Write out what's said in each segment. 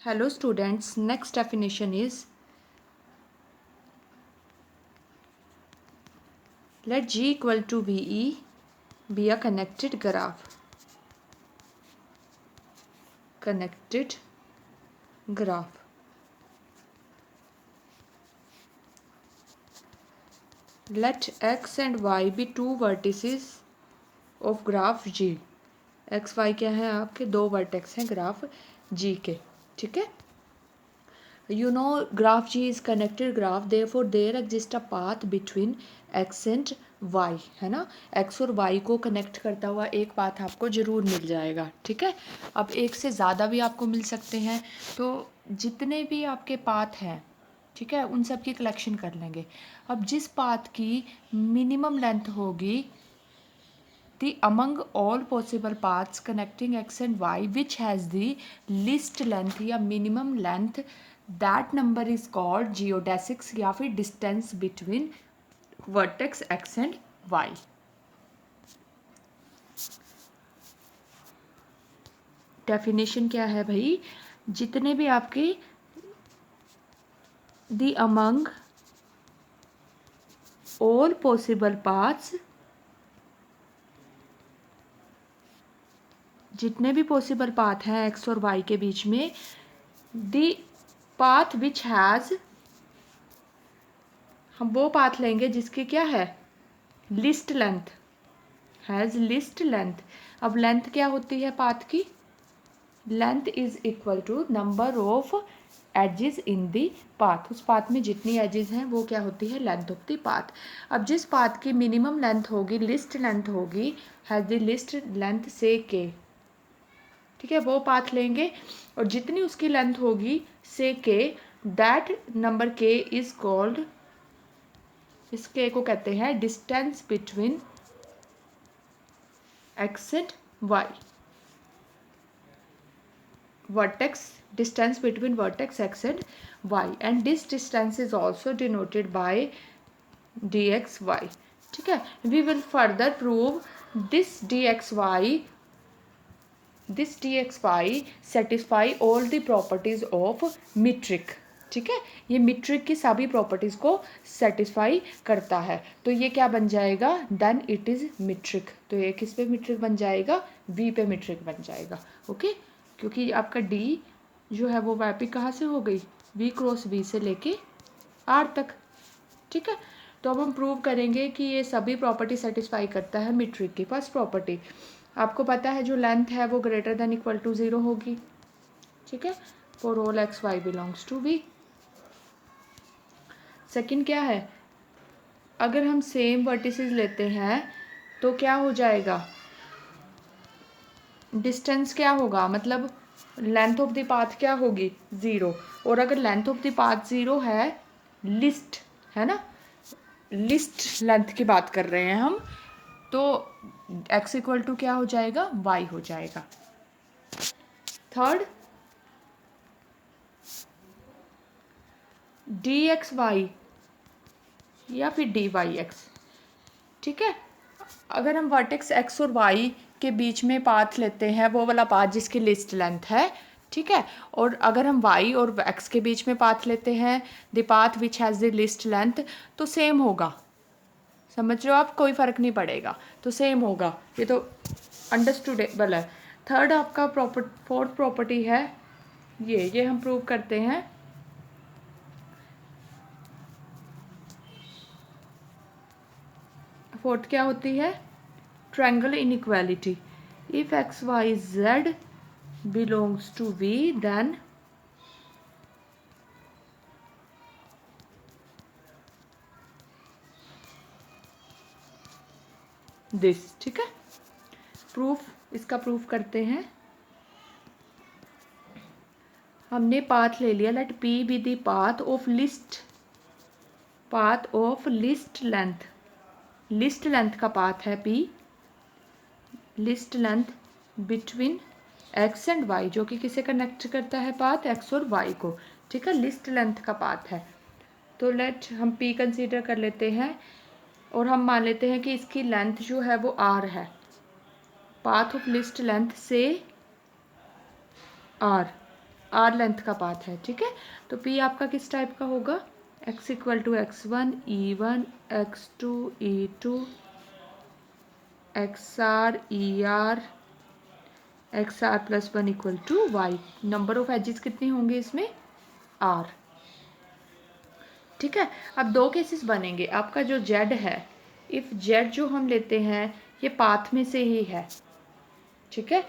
Hello students, next definition is, let G equal to VE be a connected graph. Connected graph. Let X and Y be two vertices of graph G. X Y क्या है आपके दो vertex हैं graph G के, ठीक है. You know graph G is connected graph, therefore there exists a path between X and Y, है ना. X और Y को कनेक्ट करता हुआ एक पाथ आपको ज़रूर मिल जाएगा, ठीक है. अब एक से ज़्यादा भी आपको मिल सकते हैं, तो जितने भी आपके पाथ हैं, ठीक है, उन सब की कलेक्शन कर लेंगे. अब जिस पाथ की मिनिमम लेंथ होगी, the among all possible paths connecting X and Y which has the least length या minimum length, that number is called geodesics या फिर distance between vertex X and Y. Definition क्या है भाई, जितने भी आपके the among all possible paths, जितने भी पॉसिबल पाथ हैं एक्स और वाई के बीच में, दी पाथ विच हैज़, हम वो पाथ लेंगे जिसकी क्या है least length, has least length. अब लेंथ क्या होती है पाथ की, length is equal to number of edges in the path. उस पाथ में जितनी एजेस हैं वो क्या होती है लेंथ ऑफ दी पाथ. अब जिस पाथ की मिनिमम लेंथ होगी, लिस्ट लेंथ होगी, हैज़ दी लिस्ट लेंथ से के, ठीक है, वो पाथ लेंगे और जितनी उसकी लेंथ होगी से के, that number k is called, इस के को कहते हैं distance between x and y. Vertex, distance between vertex x and y, and this distance is also denoted by d x y, ठीक है. We will further prove this d x y, this dxy satisfy all the properties of metric, ठीक है. ये metric की सभी properties को satisfy करता है, तो ये क्या बन जाएगा, देन इट इज मीट्रिक. तो ये किस पे मीट्रिक बन जाएगा, वी पे मीट्रिक बन जाएगा, ओके. क्योंकि आपका डी जो है वो मैपिंग कहाँ से हो गई, वी क्रॉस वी से लेके आर तक, ठीक है. तो अब हम प्रूव करेंगे कि ये सभी प्रॉपर्टी सेटिस्फाई करता है मीट्रिक की. फर्स्ट प्रॉपर्टी आपको पता है जो लेंथ है वो ग्रेटर देन इक्वल टू 0 होगी, ठीक है, for all x y belongs to V. Second क्या है, अगर हम सेम वर्टिसेस लेते हैं तो क्या हो जाएगा, डिस्टेंस क्या होगा, मतलब लेंथ ऑफ द पाथ क्या होगी 0. और अगर लेंथ ऑफ द पाथ 0 है, लिस्ट है ना, लिस्ट लेंथ की बात कर रहे हैं हम, तो x इक्वल टू क्या हो जाएगा, y हो जाएगा. थर्ड, डी एक्स वाई या फिर डी वाई एक्स, ठीक है. अगर हम वर्टेक्स x और y के बीच में पाथ लेते हैं, वो वाला पाथ जिसकी लिस्ट लेंथ है, ठीक है, और अगर हम y और x के बीच में पाथ लेते हैं, the path which has the list length, तो सेम होगा, समझ रहे हो आप, कोई फ़र्क नहीं पड़ेगा, तो सेम होगा. ये तो अंडरस्टूडेबल है. थर्ड आपका फोर्थ प्रॉपर्टी है ये हम प्रूव करते हैं. फोर्थ क्या होती है, triangle inequality. If x y z belongs to V, then this, ठीक है. प्रूफ, इसका प्रूफ करते हैं. हमने पाथ ले लिया, let P be the path of least, path of least length, least length का पाथ है P, least length between x and y, जो कि किसे कनेक्ट करता है पाथ एक्स और वाई को, ठीक है, लिस्ट लेंथ का पाथ है. तो लेट हम पी कंसीडर कर लेते हैं और हम मान लेते हैं कि इसकी लेंथ जो है वो आर है, पाथ ऑफ लिस्ट लेंथ से आर, आर लेंथ का पाथ है, ठीक है। तो पी आपका किस टाइप का होगा, x equal to x1 e1 x2 e2 xr er xr plus 1 equal to y. Number of edges कितने होंगे इसमें, r, ठीक है। अब दो केसेस बनेंगे। आपका जो z है, इफ z जो हम लेते हैं ये पाथ में से ही है, ठीक है।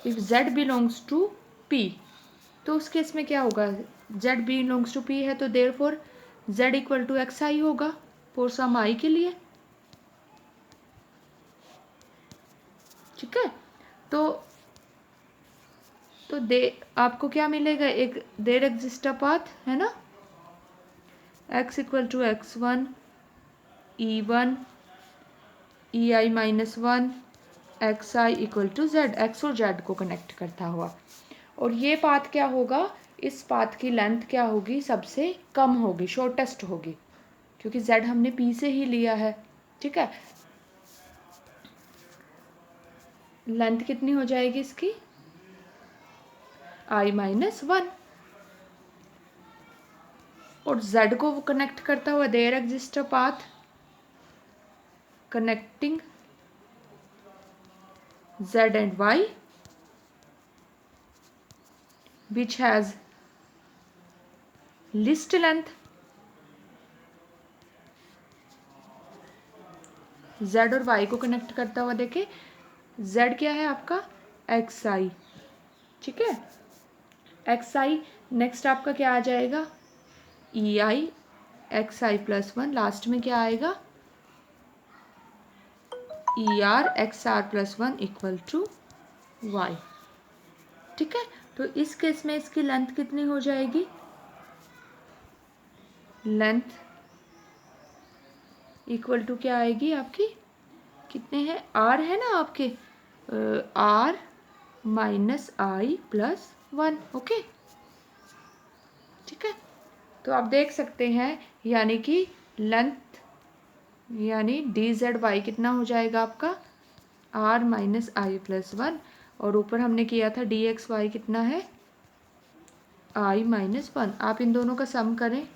If z belongs to p, तो उस केस में क्या होगा, z बिलोंग्स टू p है तो therefore z equal to x i होगा फॉर सम i के लिए, ठीक है। तो दे आपको क्या मिलेगा, एक देयर एग्जिस्ट अ पाथ है ना, x equal to x1 e1 ei minus 1 xi equal to z, x और z को कनेक्ट करता हुआ। और ये पाथ क्या होगा, इस पाथ की लेंथ क्या होगी, सबसे कम होगी, शॉर्टेस्ट होगी, क्योंकि z हमने p से ही लिया है, ठीक है। लेंथ कितनी हो जाएगी इसकी, i माइनस 1, और z को कनेक्ट करता हुआ there exist a path connecting z and y which has least length, z और y को कनेक्ट करता हुआ देखे, z क्या है आपका xi, ठीक है। xi नेक्स्ट आपका क्या आ जाएगा, ei xi प्लस 1, लास्ट में क्या आएगा er xr plus 1 equal to y, ठीक है। तो इस केस में इसकी लेंथ कितनी हो जाएगी, लेंथ इक्वल टू क्या आएगी आपकी, कितने हैं, r है ना आपके, r माइनस आई प्लस 1, ओके, ठीक है। तो आप देख सकते हैं, यानी कि लेंथ यानी डी जेड वाई कितना हो जाएगा आपका, r माइनस आई प्लस 1, और ऊपर हमने किया था डी एक्स वाई कितना है, i माइनस 1। आप इन दोनों का सम करें,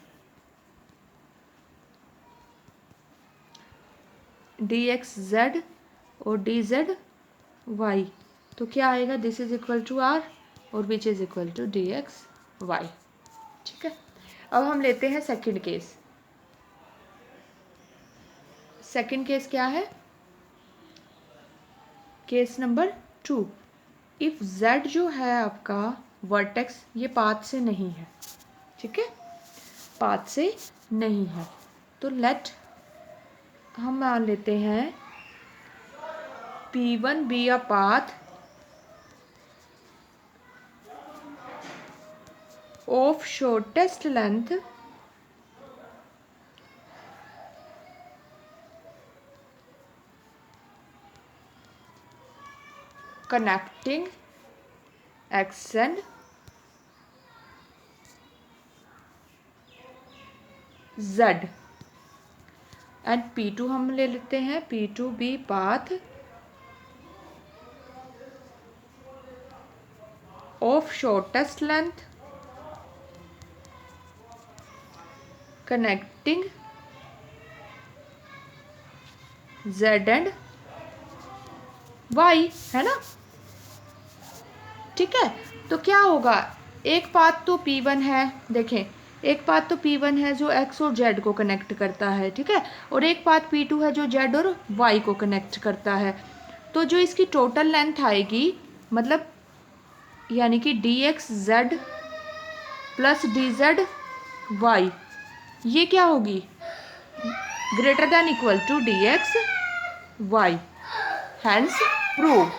डी एक्स जेड और डी जेड वाई, तो क्या आएगा, this is equal to r और which is equal to d x y, ठीक है। अब हम लेते हैं सेकंड केस। सेकंड केस क्या है, केस नंबर 2, इफ z जो है आपका वर्टेक्स ये पाथ से नहीं है, ठीक है, पाथ से नहीं है, तो लेट हम मान लेते हैं P1 be a path of shortest length connecting x and z, and P2 हम ले लेते हैं, P2 be path of shortest length connecting z and y, है ना, ठीक है। तो क्या होगा, एक पाथ तो P1 है, देखें एक पाथ तो P1 है जो x और z को कनेक्ट करता है, ठीक है, और एक पाथ P2 है जो z और y को कनेक्ट करता है। तो जो इसकी टोटल लेंथ आएगी, मतलब यानी कि d x z plus d z y, ये क्या होगी, greater than equal to d x y, hence prove.